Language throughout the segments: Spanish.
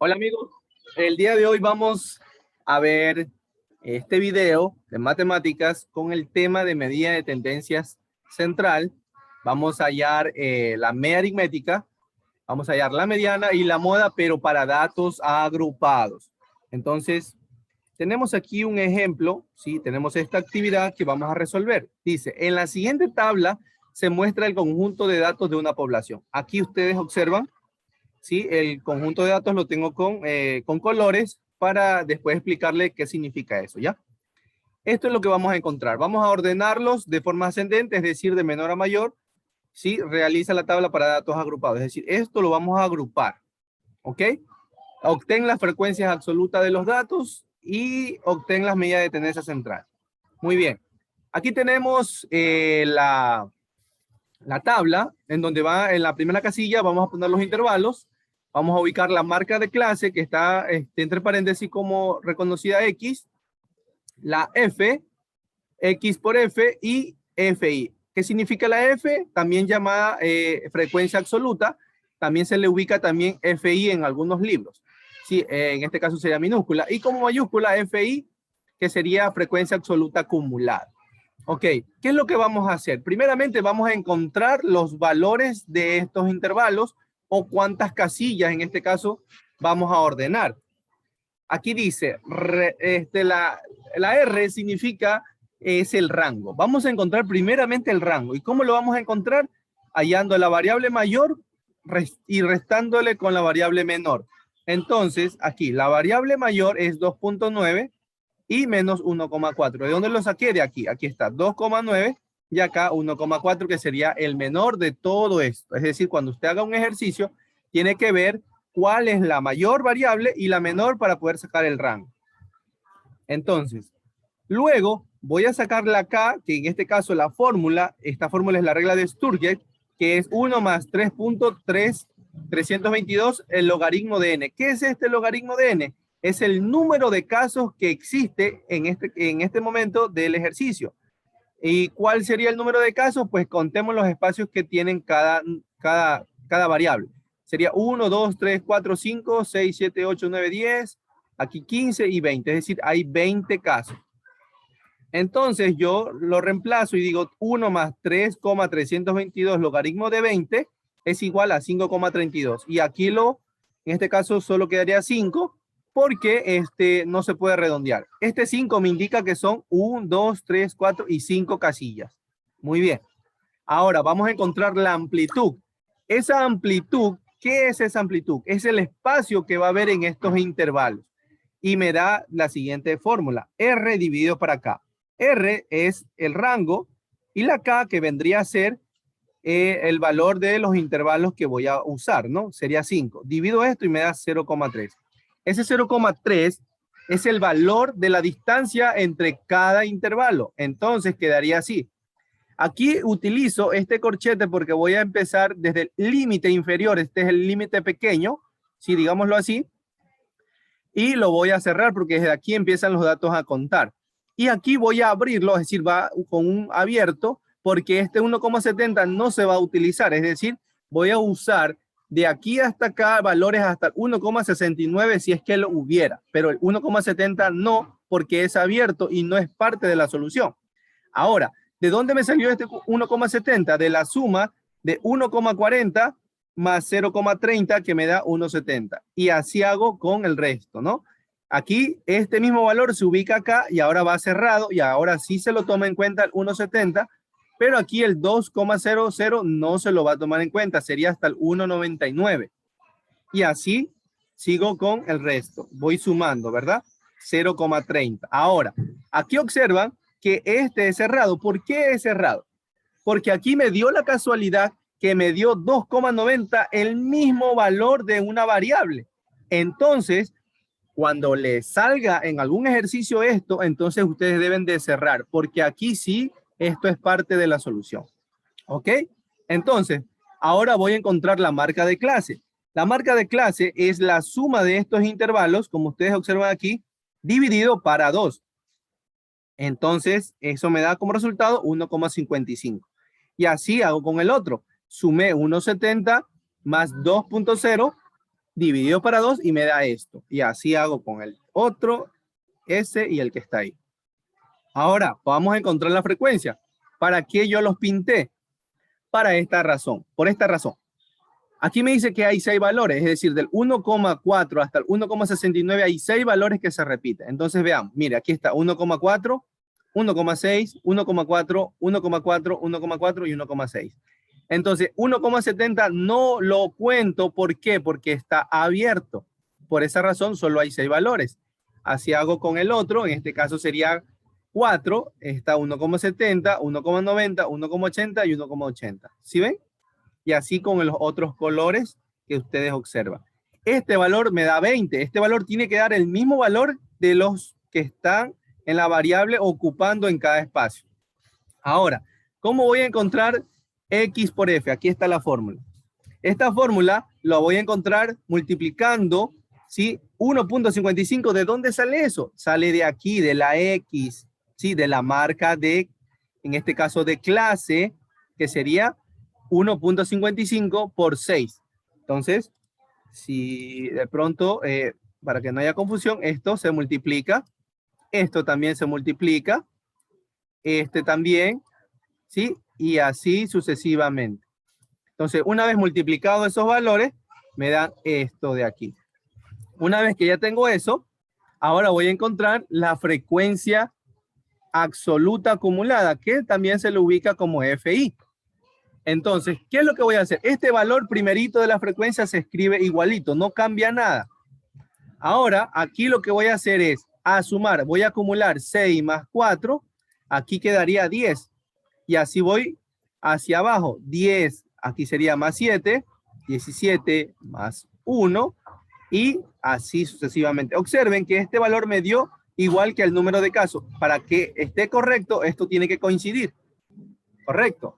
Hola amigos, el día de hoy vamos a ver este video de matemáticas con el tema de medida de tendencias central. Vamos a hallar la media aritmética, vamos a hallar la mediana y la moda, pero para datos agrupados. Entonces, tenemos aquí un ejemplo, ¿sí? Tenemos esta actividad que vamos a resolver. Dice, en la siguiente tabla se muestra el conjunto de datos de una población. Aquí ustedes observan, ¿sí? El conjunto de datos lo tengo con colores para después explicarle qué significa eso, ¿ya? Esto es lo que vamos a encontrar. Vamos a ordenarlos de forma ascendente, es decir, de menor a mayor. ¿Sí? Realiza la tabla para datos agrupados. Es decir, esto lo vamos a agrupar, ¿ok? Obtén las frecuencias absolutas de los datos y obtén las medidas de tendencia central. Muy bien. Aquí tenemos la tabla en donde va en la primera casilla, vamos a poner los intervalos. Vamos a ubicar la marca de clase que está entre paréntesis como reconocida X, la F, X por F y FI. ¿Qué significa la F? También llamada frecuencia absoluta. También se le ubica también FI en algunos libros. Sí, en este caso sería minúscula. Y como mayúscula FI, que sería frecuencia absoluta acumulada. Ok, ¿qué es lo que vamos a hacer? Primeramente vamos a encontrar los valores de estos intervalos o cuántas casillas en este caso vamos a ordenar. Aquí dice, la R significa es el rango. Vamos a encontrar primeramente el rango. ¿Y cómo lo vamos a encontrar? Hallando la variable mayor y restándole con la variable menor. Entonces, aquí la variable mayor es 2.9 y menos 1,4. ¿De dónde lo saqué? De aquí. Aquí está 2,9 y acá 1,4 que sería el menor de todo esto. Es decir, cuando usted haga un ejercicio, tiene que ver cuál es la mayor variable y la menor para poder sacar el rango. Entonces, luego voy a sacar la K, que en este caso la fórmula, esta fórmula es la regla de Sturgeon, que es 1 más 3.322 el logaritmo de n. ¿Qué es este logaritmo de n? Es el número de casos que existe en este momento del ejercicio. ¿Y cuál sería el número de casos? Pues contemos los espacios que tienen cada variable. Sería 1, 2, 3, 4, 5, 6, 7, 8, 9, 10, aquí 15 y 20. Es decir, hay 20 casos. Entonces yo lo reemplazo y digo 1 más 3,322 logaritmo de 20 es igual a 5,32. Y aquí en este caso solo quedaría 5 porque no se puede redondear. Este 5 me indica que son 1, 2, 3, 4 y 5 casillas. Muy bien. Ahora vamos a encontrar la amplitud. Esa amplitud, ¿qué es esa amplitud? Es el espacio que va a haber en estos intervalos. Y me da la siguiente fórmula. R dividido para acá. R es el rango y la K que vendría a ser el valor de los intervalos que voy a usar, ¿no? Sería 5. Divido esto y me da 0,3. Ese 0,3 es el valor de la distancia entre cada intervalo. Entonces quedaría así. Aquí utilizo este corchete porque voy a empezar desde el límite inferior. Este es el límite pequeño, si digámoslo así. Y lo voy a cerrar porque desde aquí empiezan los datos a contar. Y aquí voy a abrirlo, es decir, va con un abierto porque este 1,70 no se va a utilizar. Es decir, voy a usar de aquí hasta acá valores hasta 1,69 si es que lo hubiera. Pero el 1,70 no porque es abierto y no es parte de la solución. Ahora, ¿de dónde me salió este 1,70? De la suma de 1,40 más 0,30 que me da 1,70. Y así hago con el resto, ¿no? Aquí este mismo valor se ubica acá y ahora va cerrado y ahora sí se lo toma en cuenta el 1,70, pero aquí el 2,00 no se lo va a tomar en cuenta, sería hasta el 1,99. Y así sigo con el resto. Voy sumando, ¿verdad? 0,30. Ahora, aquí observan que este es cerrado. ¿Por qué es cerrado? Porque aquí me dio la casualidad que me dio 2,90 el mismo valor de una variable. Entonces, cuando le salga en algún ejercicio esto, entonces ustedes deben de cerrar, porque aquí sí, esto es parte de la solución. ¿Ok? Entonces, ahora voy a encontrar la marca de clase. La marca de clase es la suma de estos intervalos, como ustedes observan aquí, dividido para 2. Entonces, eso me da como resultado 1,55. Y así hago con el otro. Sumé 1,70 más 2,0 dividido para 2 y me da esto. Y así hago con el otro, ese y el que está ahí. Ahora, vamos a encontrar la frecuencia. ¿Para qué yo los pinté? Para esta razón, por esta razón. Aquí me dice que hay 6 valores, es decir, del 1,4 hasta el 1,69 hay 6 valores que se repiten. Entonces veamos, mire, aquí está 1,4, 1,6, 1,4, 1,4, 1,4 y 1,6. Entonces 1,70 no lo cuento, ¿por qué? Porque está abierto. Por esa razón solo hay 6 valores. Así hago con el otro, en este caso sería 4, está 1,70, 1,90, 1,80 y 1,80. ¿Sí ven? Y así con los otros colores que ustedes observan. Este valor me da 20. Este valor tiene que dar el mismo valor de los que están en la variable ocupando en cada espacio. Ahora, ¿cómo voy a encontrar X por F? Aquí está la fórmula. Esta fórmula la voy a encontrar multiplicando, ¿sí? 1.55. ¿De dónde sale eso? Sale de aquí, de la X, ¿sí? De la marca de, en este caso de clase, que sería 1.55 por 6. Entonces, si de pronto, para que no haya confusión, esto se multiplica, esto también se multiplica, este también, ¿sí? Y así sucesivamente. Entonces, una vez multiplicado esos valores, me dan esto de aquí. Una vez que ya tengo eso, ahora voy a encontrar la frecuencia absoluta acumulada, que también se le ubica como FI. Entonces, ¿qué es lo que voy a hacer? Este valor primerito de la frecuencia se escribe igualito, no cambia nada. Ahora, aquí lo que voy a hacer es a sumar, voy a acumular 6 más 4, aquí quedaría 10. Y así voy hacia abajo, 10, aquí sería más 7, 17 más 1 y así sucesivamente. Observen que este valor me dio igual que el número de casos. Para que esté correcto, esto tiene que coincidir. Correcto.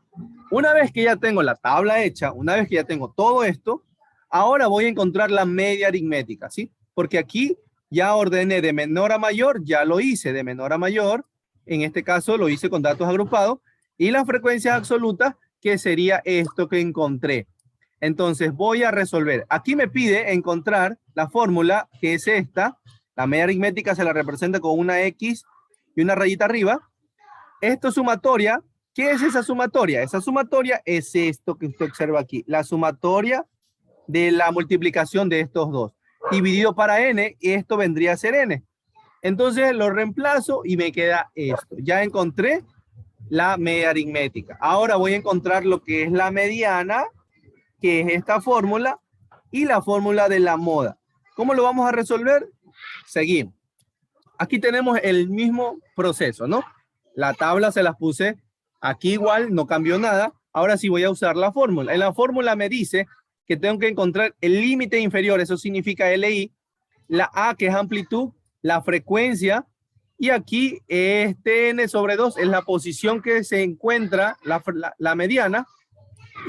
Una vez que ya tengo la tabla hecha, una vez que ya tengo todo esto, ahora voy a encontrar la media aritmética, ¿sí? Porque aquí ya ordené de menor a mayor, ya lo hice de menor a mayor, en este caso lo hice con datos agrupados, y las frecuencias absolutas, que sería esto que encontré. Entonces voy a resolver. Aquí me pide encontrar la fórmula, que es esta. La media aritmética se la representa con una X y una rayita arriba. Esto sumatoria. ¿Qué es esa sumatoria? Esa sumatoria es esto que usted observa aquí. La sumatoria de la multiplicación de estos dos. Dividido para n, y esto vendría a ser n. Entonces lo reemplazo y me queda esto. Ya encontré la media aritmética. Ahora voy a encontrar lo que es la mediana, que es esta fórmula, y la fórmula de la moda. ¿Cómo lo vamos a resolver? Seguimos. Aquí tenemos el mismo proceso, ¿no? La tabla se las puse aquí igual, no cambió nada. Ahora sí voy a usar la fórmula. En la fórmula me dice que tengo que encontrar el límite inferior, eso significa LI, la A, que es amplitud, la frecuencia, y aquí este N sobre 2 es la posición que se encuentra la mediana,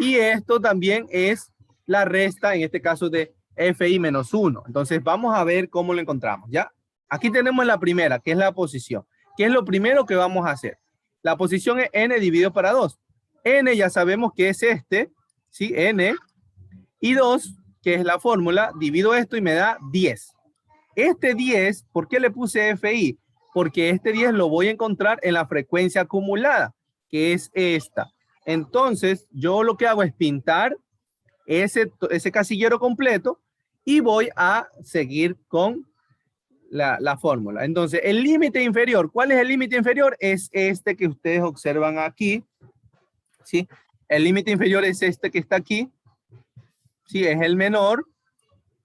y esto también es la resta, en este caso de FI menos 1. Entonces vamos a ver cómo lo encontramos, ¿ya? Aquí tenemos la primera, que es la posición. ¿Qué es lo primero que vamos a hacer? La posición es N dividido para 2. N ya sabemos que es este, ¿sí? N. Y 2, que es la fórmula, divido esto y me da 10. Este 10, ¿por qué le puse FI? Porque este 10 lo voy a encontrar en la frecuencia acumulada, que es esta. Entonces, yo lo que hago es pintar ese casillero completo y voy a seguir con la fórmula. Entonces, el límite inferior, ¿cuál es el límite inferior? Es este que ustedes observan aquí, ¿sí? El límite inferior es este que está aquí, ¿sí? Es el menor,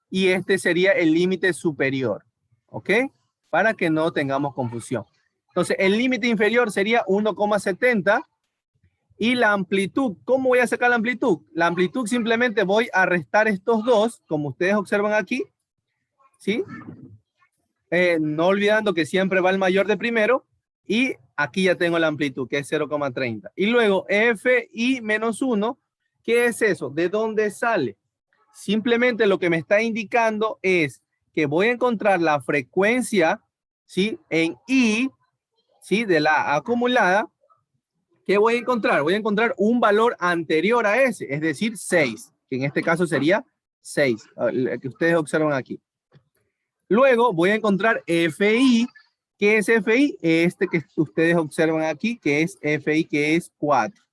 y este sería el límite superior, ¿ok? Para que no tengamos confusión. Entonces, el límite inferior sería 1,70 y la amplitud, ¿cómo voy a sacar la amplitud? La amplitud simplemente voy a restar estos dos, como ustedes observan aquí, ¿sí? No olvidando que siempre va el mayor de primero, y aquí ya tengo la amplitud, que es 0,30. Y luego FI menos 1, ¿qué es eso? ¿De dónde sale? Simplemente lo que me está indicando es que voy a encontrar la frecuencia, ¿sí? En I, ¿sí? De la acumulada. ¿Qué voy a encontrar? Voy a encontrar un valor anterior a ese, es decir, 6, que en este caso sería 6, el que ustedes observan aquí. Luego voy a encontrar FI. ¿Qué es FI? Este que ustedes observan aquí, que es FI, que es 4.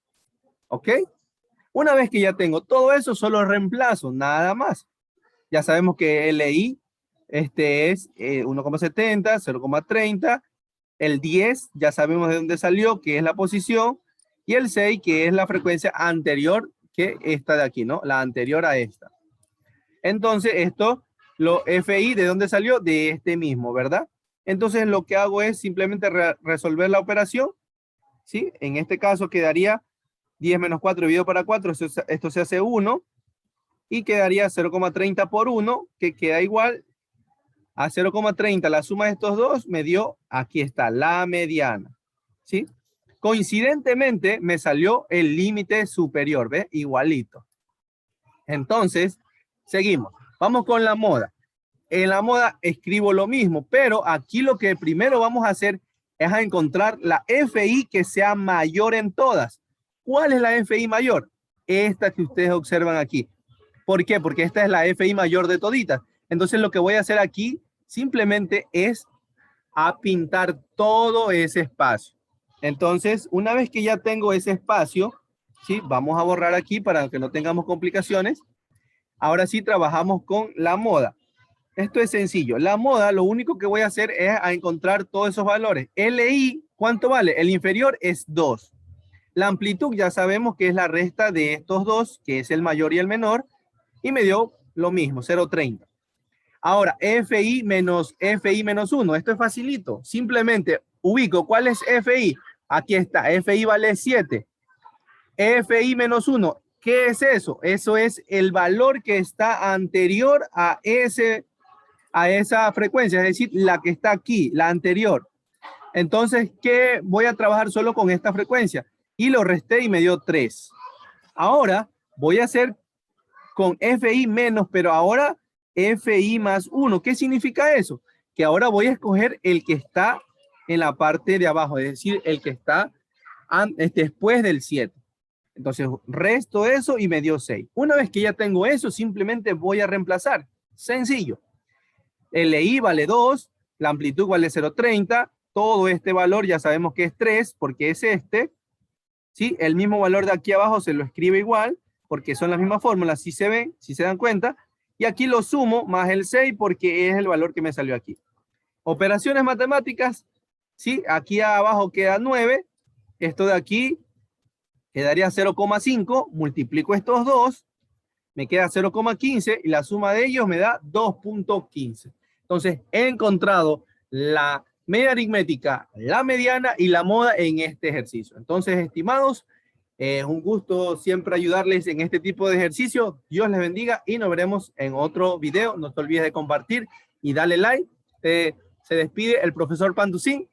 ¿Ok? Una vez que ya tengo todo eso, solo reemplazo, nada más. Ya sabemos que LI es 1,70, 0,30. El 10 ya sabemos de dónde salió, que es la posición. Y el 6, que es la frecuencia anterior que esta de aquí, ¿no? La anterior a esta. Entonces, esto, lo FI, ¿de dónde salió? De este mismo, ¿verdad? Entonces, lo que hago es simplemente resolver la operación, ¿sí? En este caso quedaría 10 menos 4 dividido para 4, esto se hace 1, y quedaría 0,30 por 1, que queda igual a 0,30. La suma de estos dos me dio, aquí está, la mediana, ¿sí? Coincidentemente, me salió el límite superior, ¿ves? Igualito. Entonces, seguimos. Vamos con la moda. En la moda escribo lo mismo, pero aquí lo que primero vamos a hacer es a encontrar la FI que sea mayor en todas. ¿Cuál es la FI mayor? Esta que ustedes observan aquí. ¿Por qué? Porque esta es la FI mayor de toditas. Entonces lo que voy a hacer aquí simplemente es a pintar todo ese espacio. Entonces, una vez que ya tengo ese espacio, ¿sí? Vamos a borrar aquí para que no tengamos complicaciones. Ahora sí trabajamos con la moda. Esto es sencillo. La moda, lo único que voy a hacer es a encontrar todos esos valores. LI, ¿cuánto vale? El inferior es 2. La amplitud ya sabemos que es la resta de estos dos, que es el mayor y el menor, y me dio lo mismo, 0,30. Ahora, FI menos 1. Esto es facilito. Simplemente ubico cuál es FI. Aquí está. FI vale 7. FI menos 1. ¿Qué es eso? Eso es el valor que está anterior a esa frecuencia, es decir, la que está aquí, la anterior. Entonces, ¿qué? Voy a trabajar solo con esta frecuencia. Y lo resté y me dio 3. Ahora voy a hacer con FI menos, pero ahora FI más 1. ¿Qué significa eso? Que ahora voy a escoger el que está en la parte de abajo, es decir, el que está después del 7. Entonces, resto eso y me dio 6. Una vez que ya tengo eso, simplemente voy a reemplazar. Sencillo. LI vale 2, la amplitud vale 0,30, todo este valor ya sabemos que es 3 porque es este, ¿sí? El mismo valor de aquí abajo se lo escribe igual porque son las mismas fórmulas, si se ven, si se dan cuenta, y aquí lo sumo más el 6 porque es el valor que me salió aquí. Operaciones matemáticas, ¿sí? Aquí abajo queda 9, esto de aquí quedaría 0,5, multiplico estos dos, me queda 0,15 y la suma de ellos me da 2,15. Entonces, he encontrado la media aritmética, la mediana y la moda en este ejercicio. Entonces, estimados, es un gusto siempre ayudarles en este tipo de ejercicio. Dios les bendiga y nos veremos en otro video. No te olvides de compartir y darle like. Se despide el profesor Panducín.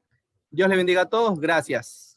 Dios les bendiga a todos. Gracias.